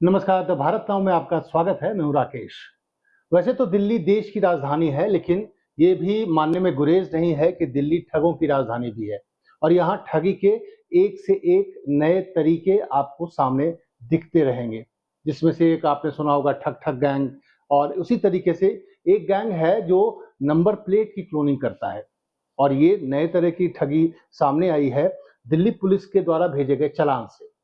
नमस्कार, the Bharat now में आपका स्वागत है। मैं हूं राकेश। वैसे तो दिल्ली देश की राजधानी है, लेकिन ये भी मानने में गुरेज नहीं है कि दिल्ली ठगों की राजधानी भी है। और यहाँ ठगी के एक से एक नए तरीके आपको सामने दिखते रहेंगे, जिसमें से एक आपने सुना होगा ठग ठग गैंग। और उसी तरीके से एक गैंग है जो नंबर प्लेट की क्लोनिंग करता है। और ये नए तरह की ठगी सामने आई है दिल्ली पुलिस के द्वारा भेजे गए चालान से।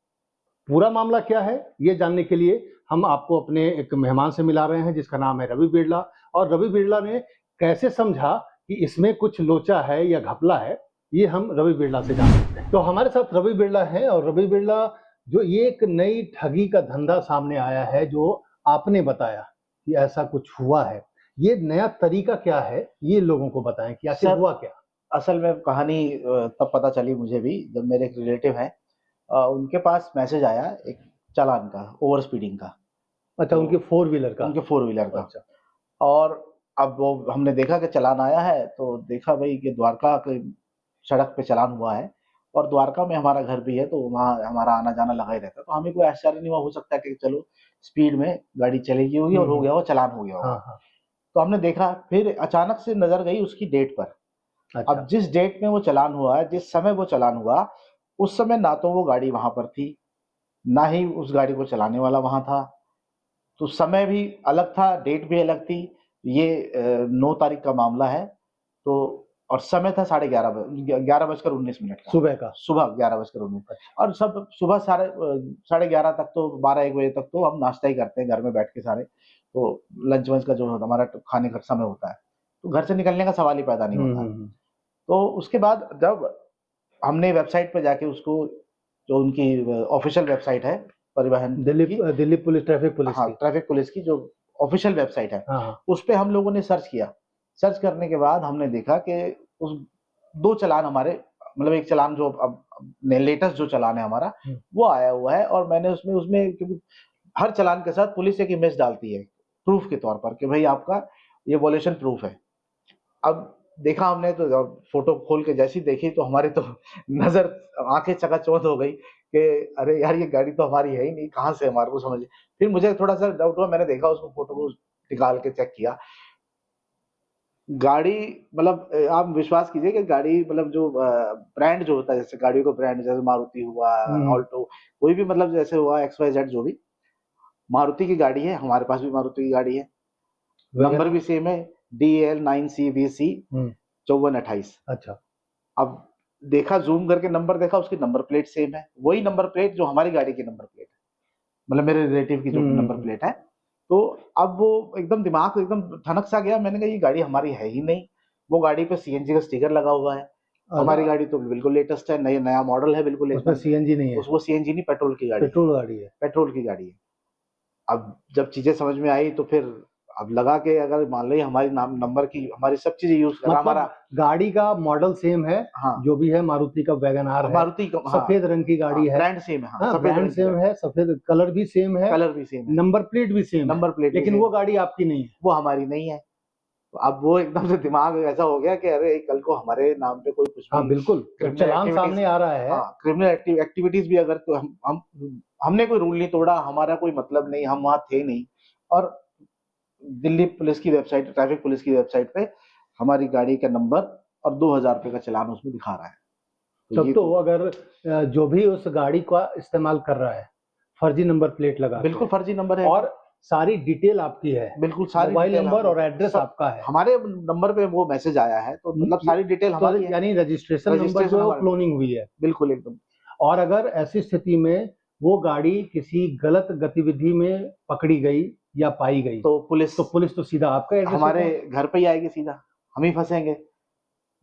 पूरा मामला क्या है, ये जानने के लिए हम आपको अपने एक मेहमान से मिला रहे हैं, जिसका नाम है रवि बिरला। और रवि बिरला ने कैसे समझा कि इसमें कुछ लोचा है या घपला है, ये हम रवि बिरला से जान सकते हैं। तो हमारे साथ रवि बिरला हैं। और रवि बिरला, जो ये एक नई ठगी का धंधा सामने आया है, जो आपने बताया कि ऐसा कुछ हुआ है, ये नया तरीका क्या है, ये लोगों को बताएं कि आखिर सर, हुआ क्या। असल में कहानी तब पता चली मुझे भी जब मेरे एक रिलेटिव हैं, उनके पास मैसेज आया एक चालान का, ओवर स्पीडिंग का। अच्छा, तो उनके फोर व्हीलर का। उनके फोर व्हीलर का। अच्छा। और अब वो हमने देखा कि चालान आया है, तो देखा भाई कि द्वारका की सड़क पे चालान हुआ है और द्वारका में हमारा घर भी है, तो वहाँ हमारा आना जाना लगा ही रहता है। तो हमें कोई आश्चर्य नहीं हुआ, हो सकता है कि चलो स्पीड में गाड़ी चलेगी होगी और हो गया हो, चालान हो गया हाँ होगा। हाँ। तो हमने देखा, फिर अचानक से नजर गई उसकी डेट पर। अच्छा। अब जिस डेट में वो चालान हुआ है, जिस समय वो चालान हुआ, उस समय ना तो वो गाड़ी वहां पर थी, ना ही उस गाड़ी को चलाने वाला वहां था। तो समय भी अलग था, डेट भी अलग थी। ये 9 तारीख का मामला है। तो और समय था 11:19 का। सुबह का। सुबह 11:19। और सब सुबह 11:30 तक, तो 12-1 बजे तक तो हम नाश्ता ही करते हैं घर में बैठ के सारे। तो लंच वंच का जो हमारा खाने का समय होता है, तो घर से निकलने का सवाल ही पैदा नहीं हम्म होता है। हम्म हम्म। तो उसके बाद जब हमने वेबसाइट पे जाके उसको, जो उनकी ऑफिशियल वेबसाइट है परिवहन दिल्ली की, दिल्ली पुलिस, ट्रैफिक पुलिस हाँ की। ट्रैफिक पुलिस की जो ऑफिशियल वेबसाइट है, हाँ हाँ। उस पे हम लोगों ने सर्च किया। सर्च करने के बाद हमने देखा कि उस दो चालान हमारे, मतलब एक चालान जो अब लेटेस्ट जो चालान है हमारा, वो आया हुआ है। और मैंने उसमें उसमें क्योंकि हर चालान के साथ पुलिस एक इमेज डालती है प्रूफ के तौर पर कि भाई आपका ये वॉल्यूशन प्रूफ है। अब देखा हमने, तो जब फोटो खोल के जैसी देखी तो हमारी तो नजर, आंखें चकाचौंध हो गई कि अरे यार, ये गाड़ी तो हमारी है ही नहीं, कहाँ से हमारे को समझ। फिर मुझे थोड़ा सा डाउट हुआ, मैंने देखा उसको, फोटो को निकाल के चेक किया। गाड़ी, मतलब आप विश्वास कीजिए कि गाड़ी, मतलब जो ब्रांड जो होता है, जैसे गाड़ियों का ब्रांड, जैसे मारुति हुआ, हम्म। ऑल्टो, कोई भी, मतलब जैसे हुआ XYZ, जो भी मारुति की गाड़ी है, हमारे पास भी मारुति की गाड़ी है। Number wagon. भी सेम है, DL9CVC हम्म। 5428। अच्छा। अब देखा, जूम करके नंबर देखा, उसकी नंबर प्लेट सेम है, वही नंबर प्लेट जो हमारी गाड़ी की नंबर प्लेट है, मतलब मेरे रिलेटिव की जो नंबर हम्म। प्लेट है। तो अब वो एकदम दिमाग एकदम ठनक सा गया। मैंने कहा ये गाड़ी हमारी है ही नहीं। वो गाड़ी पे CNG का स्टिकर लगा हुआ है। हमारी अगर गाड़ी तो बिल्कुल लेटेस्ट है, नया नया मॉडल है, बिल्कुल उसमें एकदम। सीएनजी नहीं है, उसको CNG नहीं, पेट्रोल की गाड़ी है। पेट्रोल गाड़ी है। पेट्रोल की गाड़ी है। अब जब चीजें समझ में आई तो फिर अब लगा के, अगर मान ली हमारी नाम नंबर की, हमारी सब चीजें यूज कर रहा मतलब हमारा। गाड़ी का मॉडल सेम है, हाँ, जो भी है मारुति का वैगन आर है, मारुति का, हाँ। सफेद रंग की हाँ, गाड़ी है। ब्रांड सेम है, हाँ, हाँ, सफेद ब्रांड रंग की सेम गाड़ी, है, सफेद कलर भी सेम है, कलर भी सेम है, नंबर प्लेट भी सेम है, नंबर प्लेट भी लेकिन सेम, वो गाड़ी आपकी नहीं है। वो हमारी नहीं है। तो अब वो एकदम से दिमाग ऐसा हो गया कि अरे कल को हमारे नाम पे कोई कुछ हाँ भी बिल्कुल, जब क्रिमिनल चालान एक्टिविटीज, सामने आ रहा है। हाँ क्रिमिनल एक्टिविटीज भी, अगर तो हम हमने कोई रूल नहीं तोड़ा, हमारा कोई मतलब नहीं, हम वहां थे नहीं। और दिल्ली पुलिस की वेबसाइट, ट्रैफिक पुलिस की वेबसाइट पे हमारी गाड़ी का नंबर और 2000 रुपए का चालान उसमें दिखा रहा है। तो तब ये तो तो अगर जो भी उस गाड़ी का इस्तेमाल कर रहा है, फर्जी नंबर प्लेट लगा के, बिल्कुल फर्जी नंबर है एकदम। और सारी डिटेल आपकी है, बिल्कुल सारी मोबाइल डिटेल नंबर हम, और एड्रेस सब आपका है। हमारे नंबर पे वो मैसेज आया है, तो मतलब ये सारी डिटेल तो हमारी है। यानी रजिस्ट्रेशन नंबर जो रजिस्ट्रेशन है वो हमारा, क्लोनिंग हुई है। बिल्कुल एकदम। और अगर ऐसी स्थिति में वो गाड़ी किसी गलत गतिविधि में पकड़ी गई या पाई गई, तो पुलिस तो पुलिस तो सीधा आपका एड्रेस पे हमारे पहुंच। घर पे ही आएगी सीधा, हम ही फंसेंगे।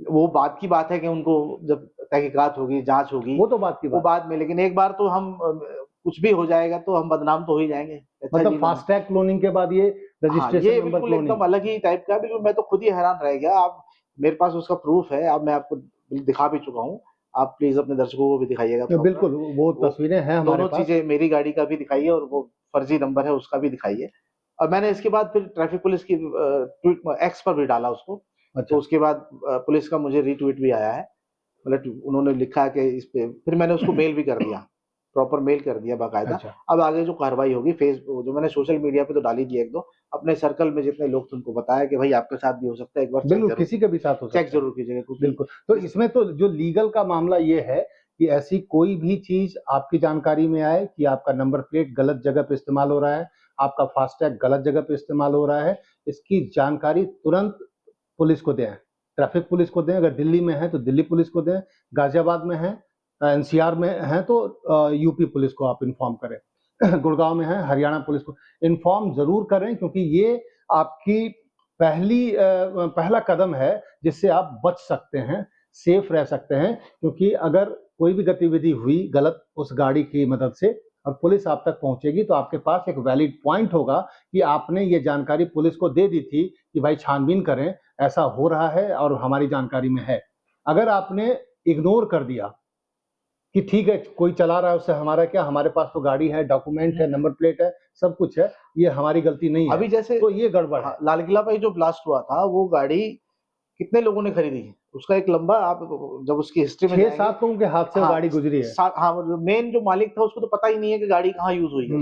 वो बात की बात है कि उनको जब तहकीकात होगी, जांच होगी, वो तो बात की वो बात बाद में, लेकिन एक बार तो हम कुछ भी हो जाएगा तो हम बदनाम तो हो ही जाएंगे। है। अच्छा मतलब जी, फास्ट टैग क्लोनिंग के बाद ये हाँ रजिस्ट्रेशन ये नंबर बिल्कुल क्लोनिंग। एकदम अलग ही टाइप का है, बिल्कुल। मैं तो खुद ही हैरान रह गया। आप, मेरे पास उसका प्रूफ है, अब मैं आपको दिखा भी चुका हूँ। आप प्लीज अपने दर्शकों को भी दिखाइएगा तो थोड़ा बिल्कुल थोड़ा। वो वो तस्वीरें हैं हमारे दोनों पास। चीजें, मेरी गाड़ी का भी दिखाइए और वो फर्जी नंबर है उसका भी दिखाइए। और मैंने इसके बाद फिर ट्रैफिक पुलिस की ट्वीट एक्स पर भी डाला उसको। तो अच्छा। उसके बाद पुलिस का मुझे रीट्वीट भी आया है, मतलब उन्होंने लिखा है कि इस पे, फिर मैंने उसको मेल भी कर दिया प्रॉपर मेल कर दिया बाकायदा। अच्छा। अब आगे जो कार्रवाई होगी फेसबुक जो मैंने सोशल मीडिया पे तो डाल ही दिया एक दो, अपने सर्कल में जितने लोग थे उनको बताया कि भाई आपके साथ भी हो सकता है, एक बार बिल्कुल, किसी के भी साथ हो सकता है। चेक जरूर कीजिएगा, क्योंकि बिल्कुल, तो इसमें तो जो लीगल का मामला ये है कि ऐसी कोई भी चीज़ आपकी जानकारी में आए कि आपका नंबर प्लेट गलत जगह पे इस्तेमाल हो रहा है, आपका फास्टैग गलत जगह पे इस्तेमाल हो रहा है, इसकी जानकारी तुरंत पुलिस को दें, ट्रैफिक पुलिस को दें। अगर दिल्ली में है तो दिल्ली पुलिस को दें, गाज़ियाबाद में है, एनसीआर में है तो यूपी पुलिस को आप इन्फॉर्म करें, गुड़गाँव में है, हरियाणा पुलिस को इन्फॉर्म ज़रूर करें, क्योंकि ये आपकी पहला कदम है जिससे आप बच सकते हैं, सेफ रह सकते हैं। क्योंकि अगर कोई भी गतिविधि हुई गलत उस गाड़ी की मदद से और पुलिस आप तक पहुंचेगी, तो आपके पास एक वैलिड पॉइंट होगा कि आपने ये जानकारी पुलिस को दे दी थी कि भाई छानबीन करें, ऐसा हो रहा है और हमारी जानकारी में है। अगर आपने इग्नोर कर दिया कि ठीक है, कोई चला रहा है उससे हमारा क्या, हमारे पास तो गाड़ी है, डॉक्यूमेंट है, नंबर प्लेट है, सब कुछ है, ये हमारी गलती नहीं है, अभी जैसे तो ये गड़बड़ है। लाल किला पे जो ब्लास्ट हुआ था, वो गाड़ी कितने लोगों ने खरीदी है, उसका एक लंबा आप जब उसकी हिस्ट्री में 6-7 लोगों के हाथ से वो हाँ, गाड़ी गुजरी है। हाँ, मेन जो मालिक था उसको तो पता ही नहीं है कि गाड़ी कहाँ यूज हुई है,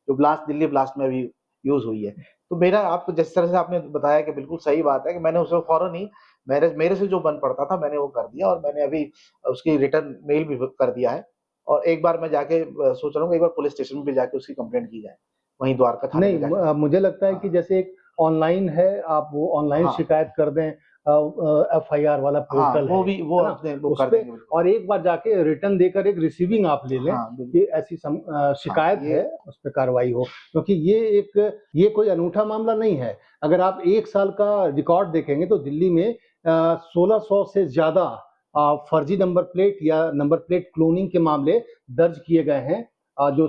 जो ब्लास्ट दिल्ली ब्लास्ट में अभी यूज हुई है। तो मेरा आपको जिस तरह से आपने बताया कि बिल्कुल सही बात है कि मैंने उसे फौरन ही मेरे मेरे से जो बन पड़ता था मैंने वो कर दिया, और मैंने अभी उसकी रिटर्न मेल भी कर दिया है। और एक बार मैं जाके सोच रहा हूँ एक बार पुलिस स्टेशन पे जाके उसकी कंप्लेंट की जाए, वहीं द्वारका थाने नहीं, में जाके। मुझे लगता है कि हाँ, जैसे एक ऑनलाइन है, आप वो ऑनलाइन हाँ, शिकायत कर दें, एफआईआर वाला हाँ, पोर्टल वो है भी वो ना? अपने वो उस कर पे देंगे बिल्कुल। और एक बार जाके रिटर्न देकर एक रिसीविंग आप ले लें हाँ, कि बिल्कुल। ऐसी हाँ, शिकायत ये है, उस पे कार्रवाई हो। क्योंकि ये कोई अनूठा मामला नहीं है। अगर आप 1 साल का रिकॉर्ड देखेंगे तो दिल्ली में 1600 से ज़्यादा फर्जी नंबर प्लेट या नंबर प्लेट क्लोनिंग के मामले दर्ज किए गए हैं, जो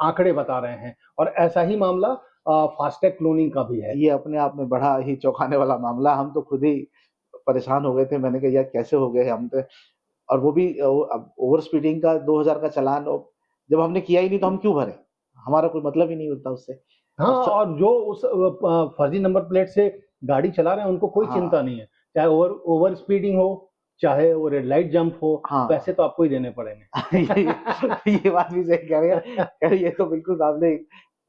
आंकड़े बता रहे हैं, और ऐसा ही मामला फास्टैग क्लोनिंग का भी है। ये अपने आप में बड़ा ही चौंकाने वाला मामला, हम तो खुद ही परेशान हो गए थे। मैंने कहा यार कैसे हो गए हम तो, और वो भी अब ओवर स्पीडिंग का 2000 का चालान, और जब हमने किया ही नहीं तो हम क्यों भरें? हमारा कोई मतलब ही नहीं होता उससे। हाँ, और स और जो उस फर्जी नंबर प्लेट से गाड़ी चला रहे हैं उनको कोई चिंता हाँ, नहीं है। चाहे ओवर ओवर स्पीडिंग हो, चाहे वो रेड लाइट जंप हो, हाँ। पैसे तो आपको ही देने पड़ेंगे। ये बात भी सही कह रहे हैं। यार ये तो बिल्कुल आपने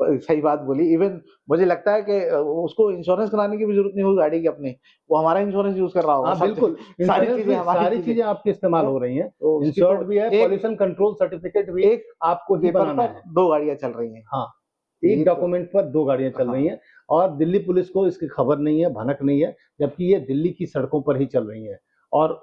सही बात बोली। इवन मुझे लगता है कि उसको इंश्योरेंस कराने की भी ज़रूरत नहीं होगी गाड़ी की अपनी। वो हमारा इंश्योरेंस यूज़ कर रहा होगा हाँ, सब बिल्कुल, सारी इंश्योरेंस चीज़ें भी हमारी सारी चीज़ें। चीज़ें आपकी इस्तेमाल तो हो रही हैं, तो उसकी तो इंश्योर्ड भी है, एक पॉल्यूशन कंट्रोल सर्टिफिकेट भी एक आपको ही पेपर बनाना पर है। 2 गाड़ियाँ चल रही हैं। हाँ, ये एक तो डॉक्यूमेंट पर 2 गाड़ियाँ चल रही हाँ, हैं और दिल्ली पुलिस को इसकी खबर नहीं है, भनक नहीं है, जबकि ये दिल्ली की सड़कों पर ही चल रही हैं। और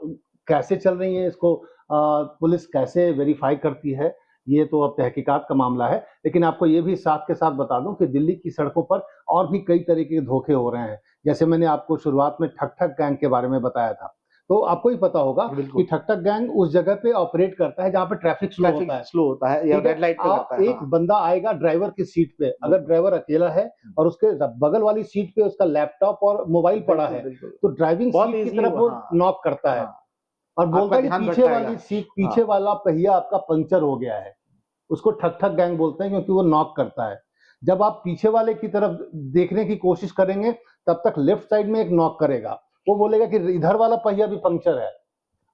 कैसे चल रही हैं इसको पुलिस कैसे वेरीफ़ाई करती है, ये तो अब तहकीकात का मामला है। लेकिन आपको ये भी साथ के साथ बता दूँ कि दिल्ली की सड़कों पर और भी कई तरीके के धोखे हो रहे हैं। जैसे मैंने आपको शुरुआत में ठक-ठक गैंग के बारे में बताया था। तो आपको ही पता होगा कि बिल्कुल। ठक-ठक गैंग उस जगह पे ऑपरेट करता है जहाँ पे ट्रैफिक स्लो ट्रैफिक होता है। स्लो होता है या ठीक है? रेड लाइट पे आप करता है। एक हाँ, बंदा आएगा ड्राइवर की सीट पे, अगर बिल्कुल। ड्राइवर अकेला है और उसके बगल वाली सीट पे उसका लैपटॉप और मोबाइल पड़ा बिल्कुल, है, बिल्कुल। तो ड्राइविंग बहुत सीट की ईज़िली तरफ वो वो हाँ, नॉक करता है हाँ। और आपका बोलता है कि ध्यान पीछे भटकाएगा। वाली सीट, हाँ, पीछे वाला पहिया आपका पंक्चर हो गया है। उसको ठक-ठक गैंग बोलते हैं क्योंकि वो नॉक करता है। जब आप पीछे वाले की तरफ देखने की कोशिश करेंगे, तब तक लेफ्ट साइड में एक नॉक करेगा। वो बोलेगा कि इधर वाला पहिया भी पंक्चर है।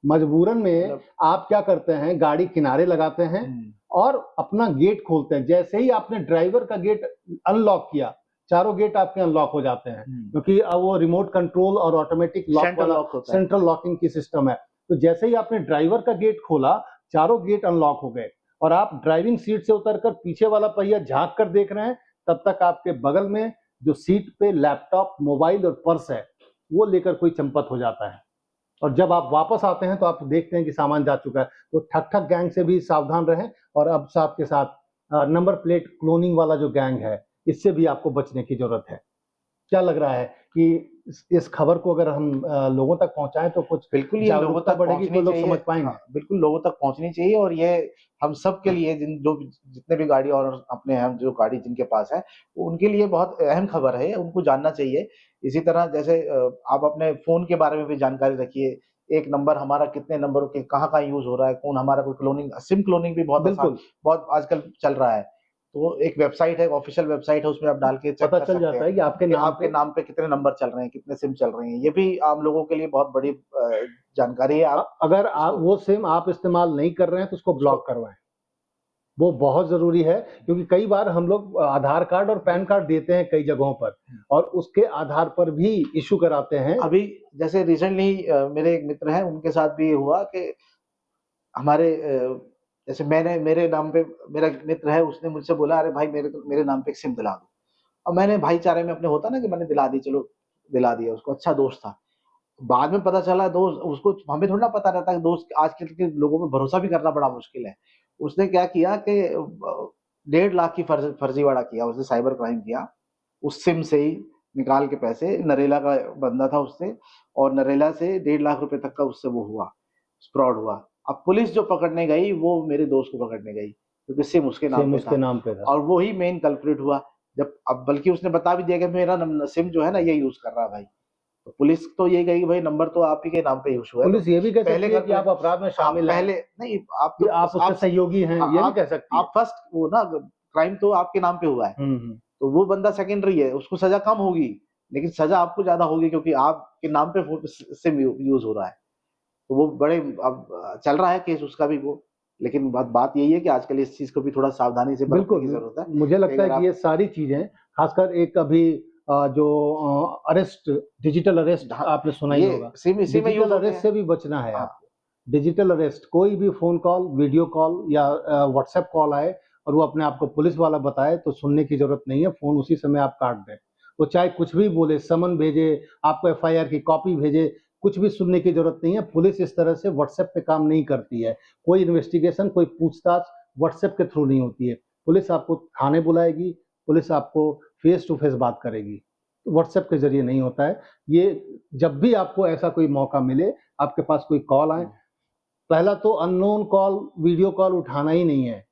मजबूरन में मतलब आप क्या करते हैं, गाड़ी किनारे लगाते हैं हुँ, और अपना गेट खोलते हैं। जैसे ही आपने ड्राइवर का गेट अनलॉक किया, चारों गेट आपके अनलॉक हो जाते हैं, हुँ। क्योंकि अब वो रिमोट कंट्रोल और ऑटोमेटिक लॉक सेंट्रल वाला लॉक होता है। सेंट्रल लॉकिंग की सिस्टम है। तो जैसे ही आपने ड्राइवर का गेट खोला, चारों गेट अनलॉक हो गए और आप ड्राइविंग सीट से उतरकर पीछे वाला पहिया झाँक कर देख रहे हैं, तब तक आपके बगल में जो सीट पे लैपटॉप, मोबाइल और पर्स है, वो लेकर कोई चंपत हो जाता है। और जब आप वापस आते हैं तो आप देखते हैं कि सामान जा चुका है। तो ठग-ठग गैंग से भी सावधान रहें और अब साथ के साथ नंबर प्लेट क्लोनिंग वाला जो गैंग है, इससे भी आपको बचने की ज़रूरत है। क्या लग रहा है कि इस खबर को अगर हम लोगों तक पहुँचाएँ तो कुछ बिल्कुल ये लोगों जागरूकता तक बढ़ेगी, पहुँचनी कोई लोग चाहिए। समझ पाएँगे? हाँ, बिल्कुल लोगों तक पहुँचनी चाहिए, और ये हम सब के लिए जितने भी गाड़ी ओनर्स अपने हैं, जो गाड़ी जिनके पास है, वो उनके लिए बहुत अहम खबर है, उनको जानना चाहिए। इसी तरह जैसे आप अपने फ़ोन के बारे में भी जानकारी रखिए। एक नंबर हमारा कितने नंबरों के कहाँ-कहाँ यूज़ हो रहा है, कौन हमारा कोई क्लोनिंग सिम क्लोनिंग भी बिल्कुल, बहुत आजकल चल रहा है। तो एक वेबसाइट है, ऑफ़िशियल वेबसाइट है, उसमें आप डाल के चेक पता कर चल सकते जाता हैं है कि आपके कि नाम आपके पे नाम पे कितने नंबर चल रहे हैं, कितने सिम चल रही हैं। ये भी आम लोगों के लिए बहुत बड़ी जानकारी है। आप अगर आप उसको वो सिम आप इस्तेमाल नहीं कर रहे हैं तो उसको उसको ब्लॉक करवाएँ। वो बहुत जरूरी है, क्योंकि कई बार हम लोग आधार कार्ड और पैन कार्ड देते हैं कई जगहों पर और उसके आधार पर भी इशू कराते हैं। अभी जैसे रिसेंटली मेरे एक मित्र हैं, उनके साथ भी हुआ कि हमारे जैसे मैंने मेरे नाम पे, मेरा एक मित्र है, उसने मुझसे बोला अरे भाई मेरे नाम पे एक सिम दिला दो। अब मैंने भाईचारे में अपने होता ना कि मैंने दिला दी, चलो दिला दिया उसको, अच्छा दोस्त था। बाद में पता चला दोस्त उसको, हमें थोड़ा ना पता रहता है दोस्त, आजकल के लोगों पे भरोसा भी करना बड़ा मुश्किल है। उसने क्या किया कि 1.5 लाख की फर्जीवाड़ा किया, उसने साइबर क्राइम किया। उस सिम से ही निकाल के पैसे, नरेला का बंदा था उससे, और नरेला से 1.5 लाख रुपए तक का उससे वो हुआ, फ्रॉड हुआ। अब पुलिस जो पकड़ने गई वो मेरे दोस्त को पकड़ने गई, क्योंकि सिम उसके नाम सिम पे उसके था नाम पे था। और वो ही मेन कल्प्रिट हुआ। जब अब बल्कि उसने बता भी दिया कि मेरा सिम जो है ना ये यूज कर रहा है भाई, तो पुलिस तो ये कहेगी भाई नंबर तो आप ही के नाम पे यूज हुआ है, तो पुलिस ये भी कह पहले सकती है कर कि ले। आप अपराध में आप शामिल हैं, पहले नहीं, आप कि तो आप उसके सहयोगी हैं, ये भी कह सकती है। आप फर्स्ट वो ना, क्राइम तो आपके नाम पे हुआ है, तो वो बंदा सेकेंडरी है, उसको सजा कम होगी, लेकिन सजा आपको ज्यादा होगी क्योंकि आपके नाम पे सिम यूज हो रहा है। तो वो बड़े अब चल रहा है केस उसका भी वो, लेकिन बात यही है कि आजकल इस चीज को भी थोड़ा सावधानी से बरतने की जरूरत है। मुझे लगता है अगर कि ये सारी चीजें, खासकर एक अभी जो अरेस्ट, डिजिटल अरेस्ट हाँ, आपने सुना ही ये होगा। सिम इसी में यूज डिजिटल होते अरेस्ट हैं। से भी बचना है हाँ, आपको। डिजिटल अरेस्ट, कोई भी फोन कॉल, वीडियो कॉल या व्हाट्सएप कॉल आए और वो अपने आप को पुलिस वाला बताए तो सुनने की जरूरत नहीं है, फोन उसी समय आप काट दें। वो चाहे कुछ भी बोले, समन भेजे, आपको एफआईआर की कॉपी भेजे, कुछ भी सुनने की जरूरत नहीं है। पुलिस इस तरह से व्हाट्सएप पे काम नहीं करती है। कोई इन्वेस्टिगेशन, कोई पूछताछ व्हाट्सएप के थ्रू नहीं होती है। पुलिस आपको थाने बुलाएगी, पुलिस आपको फेस टू फेस बात करेगी, व्हाट्सएप के जरिए नहीं होता है ये। जब भी आपको ऐसा कोई मौका मिले, आपके पास कोई कॉल आए, पहला तो अननोन कॉल, वीडियो कॉल उठाना ही नहीं है।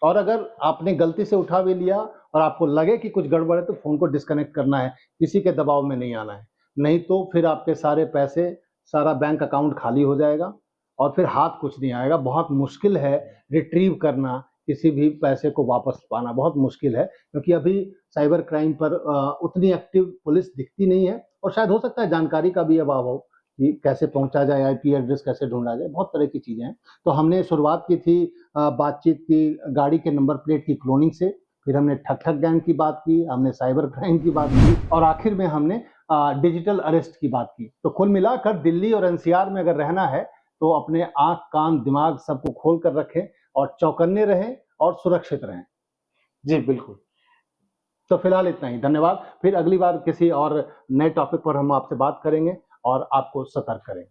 और अगर आपने गलती से उठा भी लिया और आपको लगे कि कुछ गड़बड़ है तो फोन को डिस्कनेक्ट करना है, किसी के दबाव में नहीं आना है। नहीं तो फिर आपके सारे पैसे, सारा बैंक अकाउंट खाली हो जाएगा और फिर हाथ कुछ नहीं आएगा। बहुत मुश्किल है रिट्रीव करना, किसी भी पैसे को वापस पाना बहुत मुश्किल है, क्योंकि अभी साइबर क्राइम पर उतनी एक्टिव पुलिस दिखती नहीं है और शायद हो सकता है जानकारी का भी अभाव हो कि कैसे पहुंचा जाए, आईपी एड्रेस कैसे ढूंढा जाए, बहुत तरह की चीजें हैं। तो हमने शुरुआत की थी बातचीत की गाड़ी के नंबर प्लेट की क्लोनिंग से, फिर हमने ठग ठग गैंग की बात की, हमने साइबर क्राइम की बात की और आखिर में हमने डिजिटल अरेस्ट की बात की। तो कुल मिलाकर दिल्ली और एनसीआर में अगर रहना है तो अपने आंख, कान, दिमाग सबको खोल कर रखें और चौकन्ने रहें और सुरक्षित रहें। जी बिल्कुल। तो फिलहाल इतना ही, धन्यवाद। फिर अगली बार किसी और नए टॉपिक पर हम आपसे बात करेंगे और आपको सतर्क करेंगे।